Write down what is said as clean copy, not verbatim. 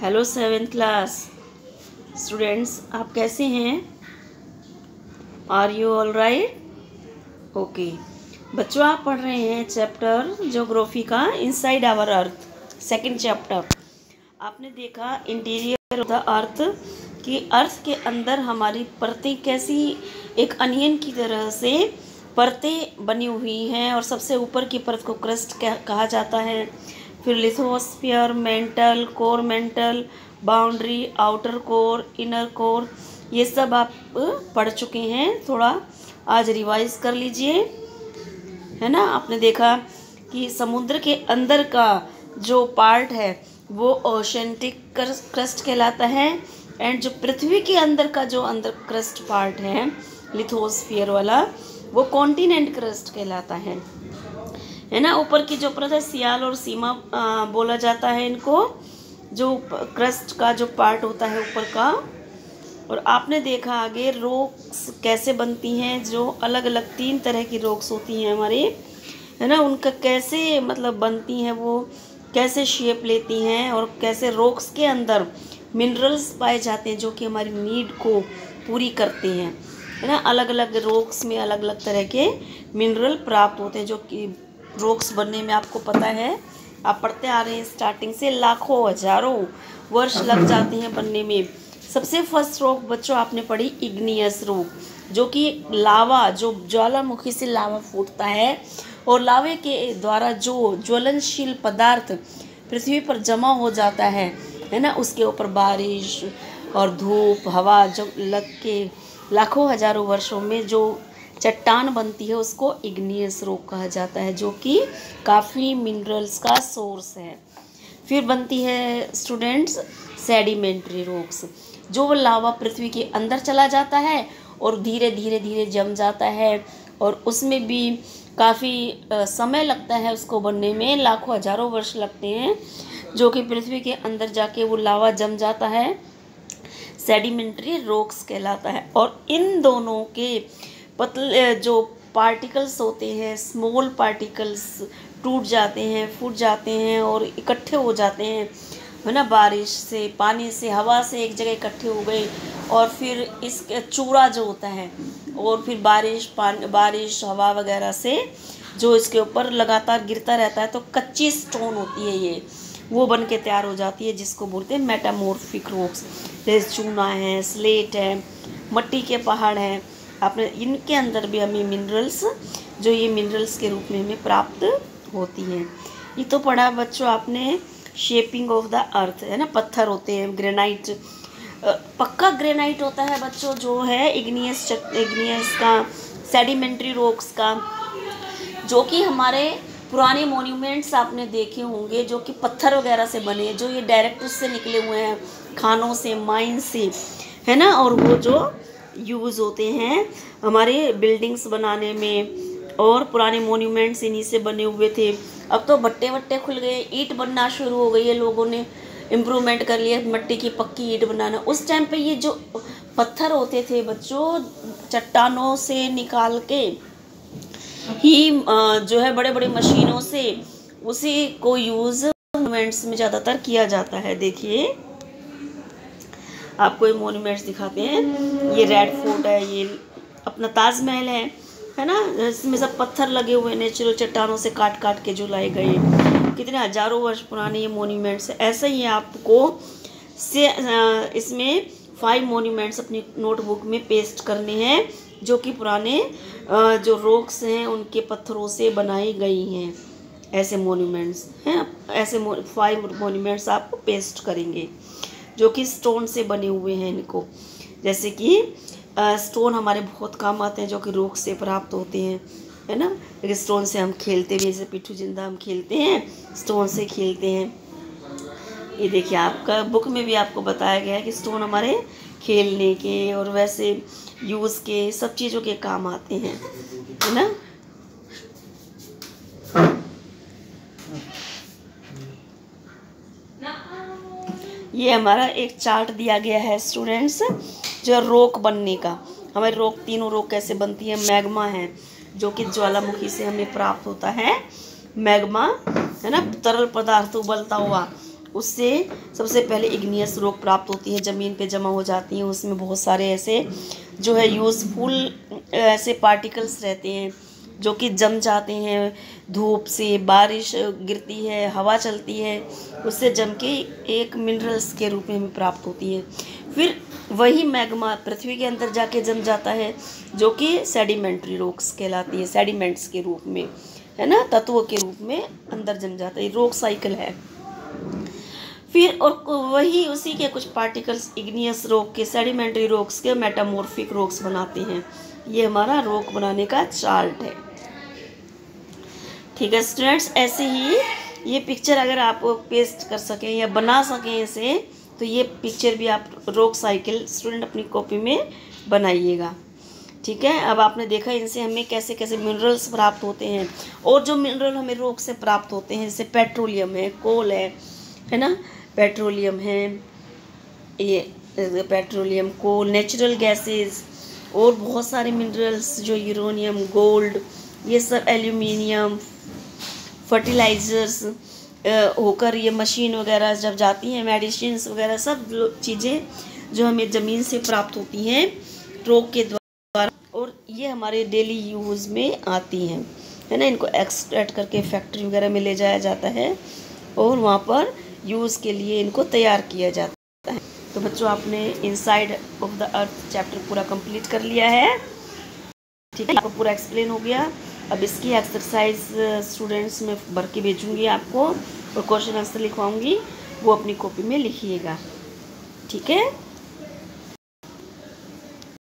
Hello 7th class students, आप कैसे हैं? Are you all right? Okay बच्चों, आप पढ़ रहे हैं चैप्टर ज्योग्राफी का inside our earth, second chapter. आपने देखा इंटीरियर ऑफ द अर्थ कि अर्थ के अंदर हमारी परतें कैसी एक अनियन की तरह से परतें बनी हुई हैं, और सबसे ऊपर की परत को क्रस्ट कहा जाता है। फिर lithosphere, mental, core mantle, boundary, outer core, inner core, ये सब आप पढ़ चुके हैं। थोड़ा आज रिवाइज कर लीजिए, है ना। आपने देखा कि समुद्र के अंदर का जो पार्ट है वो ओशेंटिक क्रस्ट कहलाता है, एंड जो पृथ्वी के अंदर का जो अंदर क्रस्ट पार्ट है लिथोस्फीयर वाला, वो कॉन्टिनेंट क्रस्ट कहलाता है ना। ऊपर की जो परत है सियाल और सीमा बोला जाता है इनको, जो क्रस्ट का जो पार्ट होता है ऊपर का। और आपने देखा आगे रॉक्स कैसे बनती हैं, जो अलग अलग 3 तरह की रॉक्स होती हैं हमारी, है ना। उनका कैसे मतलब बनती हैं, वो कैसे शेप लेती हैं, और कैसे रॉक्स के अंदर मिनरल्स पाए जाते हैं जो कि हमारी नीड को पूरी करते हैं, है ना। अलग अलग रॉक्स में अलग अलग तरह के मिनरल प्राप्त होते हैं, जो कि रॉक्स बनने में आपको पता है, आप पढ़ते आ रहे हैं स्टार्टिंग से, लाखों हजारों वर्ष लग जाते हैं बनने में। सबसे फर्स्ट रॉक बच्चों आपने पढ़ी इग्नियस रॉक, जो कि लावा, जो ज्वालामुखी से लावा फूटता है और लावे के द्वारा जो ज्वलनशील पदार्थ पृथ्वी पर जमा हो जाता है ना, उसके ऊपर बारिश और धूप हवा जो लग के लाखों हजारों वर्षों में जो चट्टान बनती है उसको इग्नियस रॉक कहा जाता है, जो कि काफ़ी मिनरल्स का सोर्स है। फिर बनती है स्टूडेंट्स सेडिमेंट्री रॉक्स, जो लावा पृथ्वी के अंदर चला जाता है और धीरे धीरे धीरे जम जाता है, और उसमें भी काफ़ी समय लगता है उसको बनने में, लाखों हजारों वर्ष लगते हैं, जो कि पृथ्वी के अंदर जाके वो लावा जम जाता है, सेडिमेंट्री रॉक्स कहलाता है। और इन दोनों के पतले जो पार्टिकल्स होते हैं, स्मॉल पार्टिकल्स टूट जाते हैं, फूट जाते हैं और इकट्ठे हो जाते हैं, है ना। बारिश से, पानी से, हवा से एक जगह इकट्ठे हो गए, और फिर इसके चूड़ा जो होता है, और फिर बारिश हवा वगैरह से जो इसके ऊपर लगातार गिरता रहता है, तो कच्ची स्टोन होती है ये, वो बन के तैयार हो जाती है, जिसको बोलते हैं मेटामॉर्फिक रॉक्स। जैसे चूना है, स्लेट है, मट्टी के पहाड़ हैं, आपने इनके अंदर भी हमें मिनरल्स, जो ये मिनरल्स के रूप में हमें प्राप्त होती हैं। ये तो पढ़ा बच्चों आपने शेपिंग ऑफ द अर्थ, है ना। पत्थर होते हैं, ग्रेनाइट, पक्का ग्रेनाइट होता है बच्चों, जो है इग्नियस का, सेडिमेंट्री रॉक्स का, जो कि हमारे पुराने मॉन्यूमेंट्स आपने देखे होंगे, जो कि पत्थर वगैरह से बने, जो ये डायरेक्ट उससे निकले हुए हैं, खानों से, माइन से, है ना। और वो जो यूज़ होते हैं हमारे बिल्डिंग्स बनाने में, और पुराने मॉन्यूमेंट्स इन्हीं से बने हुए थे। अब तो भट्टे वट्टे खुल गए, ईंट बनना शुरू हो गई है, लोगों ने इम्प्रूवमेंट कर लिया, मिट्टी की पक्की ईंट बनाना। उस टाइम पे ये जो पत्थर होते थे बच्चों, चट्टानों से निकाल के ही जो है बड़े बड़े मशीनों से उसी को यूज़ मॉन्यूमेंट्स में ज़्यादातर किया जाता है। देखिए आपको ये मॉन्यूमेंट्स दिखाते हैं, ये रेड फोर्ट है, ये अपना ताजमहल है ना, इसमें सब पत्थर लगे हुए नेचुरल चट्टानों से काट काट के जो लाए गए, कितने हजारों वर्ष पुराने ये मॉन्यूमेंट्स है। ऐसे ही आपको से इसमें 5 मॉन्यूमेंट्स अपनी नोटबुक में पेस्ट करने हैं, जो कि पुराने जो रॉक्स हैं उनके पत्थरों से बनाई गई हैं। ऐसे मॉन्यूमेंट्स हैं, ऐसे 5 मॉन्यूमेंट्स आप पेस्ट करेंगे, जो कि स्टोन से बने हुए हैं इनको। जैसे कि स्टोन हमारे बहुत काम आते हैं, जो कि रॉक से प्राप्त होते हैं, है ना। लेकिन स्टोन से हम खेलते भी, जैसे पिट्ठू जिंदा हम खेलते हैं, स्टोन से खेलते हैं। ये देखिए आपका बुक में भी आपको बताया गया है कि स्टोन हमारे खेलने के और वैसे यूज़ के सब चीज़ों के काम आते हैं, है ना। ये हमारा एक चार्ट दिया गया है स्टूडेंट्स, जो रॉक बनने का। हमारी रॉक, तीनों रॉक कैसे बनती है। मैग्मा है, जो कि ज्वालामुखी से हमें प्राप्त होता है, मैग्मा, है ना, तरल पदार्थ उबलता हुआ, उससे सबसे पहले इग्नियस रॉक प्राप्त होती है, ज़मीन पे जमा हो जाती हैं। उसमें बहुत सारे ऐसे जो है यूज़फुल ऐसे पार्टिकल्स रहते हैं जो कि जम जाते हैं। धूप से, बारिश गिरती है, हवा चलती है, उससे जम के एक मिनरल्स के रूप में हमें प्राप्त होती है। फिर वही मैग्मा पृथ्वी के अंदर जाके जम जाता है, जो कि सेडिमेंट्री रॉक्स कहलाती है, सेडिमेंट्स के रूप में, है ना, तत्वों के रूप में अंदर जम जाता है। रॉक साइकिल है। फिर और वही उसी के कुछ पार्टिकल्स इग्नियस रॉक के, सेडिमेंट्री रॉक्स के मेटामॉर्फिक रॉक्स बनाते हैं। ये हमारा रॉक बनाने का चार्ट है। ठीक है स्टूडेंट्स, ऐसे ही ये पिक्चर अगर आप पेस्ट कर सकें या बना सकें इसे, तो ये पिक्चर भी आप रॉक साइकिल स्टूडेंट अपनी कॉपी में बनाइएगा। ठीक है, अब आपने देखा इनसे हमें कैसे कैसे मिनरल्स प्राप्त होते हैं। और जो मिनरल हमें रॉक से प्राप्त होते हैं, जैसे पेट्रोलियम है, कोल है ना, पेट्रोलियम है, ये पेट्रोलियम, कोल, नेचुरल गैसेस और बहुत सारे मिनरल्स जो यूरेनियम, गोल्ड, ये सब, एल्यूमिनियम, फर्टिलाइजर्स होकर ये मशीन वगैरह जब जाती हैं, मेडिसिन्स वगैरह सब चीज़ें जो हमें ज़मीन से प्राप्त होती हैं रॉक के द्वारा, और ये हमारे डेली यूज़ में आती हैं, है ना। इनको एक्सट्रैक्ट करके फैक्ट्री वगैरह में ले जाया जाता है और वहाँ पर यूज़ के लिए इनको तैयार किया जाता है। तो बच्चों, आपने inside of the earth chapter पूरा कंप्लीट कर लिया है। ठीक है, आपको पूरा एक्सप्लेन हो गया। अब इसकी एक्सरसाइज स्टूडेंट्स में भर के भेजूँगी आपको और क्वेश्चन आंसर लिखवाऊँगी, वो अपनी कॉपी में लिखिएगा। ठीक है।